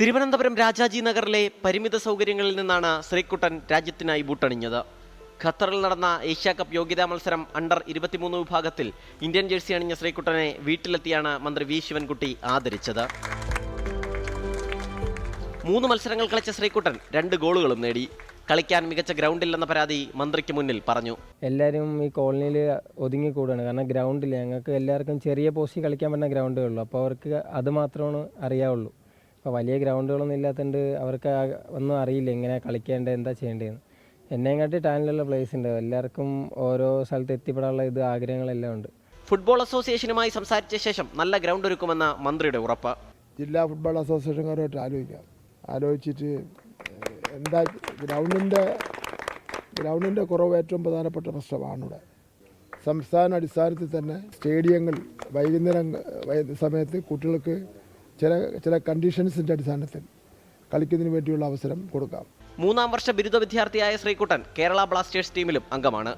തിരുവനന്തപുരം രാജാജി നഗറിലെ പരിമിത സൗകര്യങ്ങളിൽ നിന്നാണ് ശ്രീകുട്ടൻ രാജ്യത്തിനായി ബൂട്ടണിഞ്ഞത്. ഖത്തറിൽ നടന്ന ഏഷ്യാ കപ്പ് യോഗ്യതാ മത്സരം അണ്ടർ 23 വിഭാഗത്തിൽ ഇന്ത്യൻ ജേഴ്സി അണിഞ്ഞ ശ്രീകുട്ടനെ വീട്ടിലെത്തിയാണ് മന്ത്രി വി ശിവൻകുട്ടി ആദരിച്ചത്. 3 മത്സരങ്ങൾ കളിച്ച ശ്രീകുട്ടൻ 2 ഗോളുകളും നേടി. കളിക്കാൻ മികച്ച ഗ്രൗണ്ടില്ലെന്ന പരാതി മന്ത്രിക്ക് മുന്നിൽ പറഞ്ഞു. എല്ലാവരും ഈ കോളനിയിൽ ഒതുങ്ങിക്കൂടാണ്, കാരണം ഗ്രൗണ്ടില്ല. ഞങ്ങൾക്ക് എല്ലാവർക്കും ചെറിയ പോസ്റ്റിൽ കളിക്കാൻ പറ്റുന്ന ഗ്രൗണ്ടേ ഉള്ളൂ. അപ്പോൾ അവർക്ക് അത് മാത്രമാണ് അറിയാവുള്ളൂ. അപ്പോൾ വലിയ ഗ്രൗണ്ടുകളൊന്നും ഇല്ലാത്തതുകൊണ്ട് അവർക്ക് ഒന്നും അറിയില്ല എങ്ങനെ കളിക്കേണ്ടത്, എന്താ ചെയ്യേണ്ടതെന്ന്. എന്നെയും ടാലൻ്റുള്ള പ്ലേയേഴ്സ് ഉണ്ട്. എല്ലാവർക്കും ഓരോ സ്ഥലത്ത് എത്തിപ്പെടാനുള്ള ആഗ്രഹങ്ങളെല്ലാം ഉണ്ട്. ഫുട്ബോൾ അസോസിയേഷനുമായി സംസാരിച്ച ശേഷം നല്ല ഗ്രൗണ്ട് ഒരുക്കുമെന്ന മന്ത്രിയുടെ ഉറപ്പ്. ജില്ലാ ഫുട്ബോൾ അസോസിയേഷൻകാരുമായിട്ട് ആലോചിച്ചിട്ട് എന്താ ഗ്രൗണ്ടിൻ്റെ കുറവ് ഏറ്റവും പ്രധാനപ്പെട്ട പ്രശ്നമാണ്. ഇവിടെ സംസ്ഥാന അടിസ്ഥാനത്തിൽ തന്നെ സ്റ്റേഡിയങ്ങൾ വൈകുന്നേരം സമയത്ത് കുട്ടികൾക്ക് ചില കണ്ടീഷൻസിൻ്റെ അടിസ്ഥാനത്തിൽ കളിക്കുന്നതിന് വേണ്ടിയുള്ള അവസരം കൊടുക്കാം. 3ാം വർഷ ബിരുദ വിദ്യാർത്ഥിയായ ശ്രീകുട്ടൻ കേരള ബ്ലാസ്റ്റേഴ്സ് ടീമിലും അംഗമാണ്.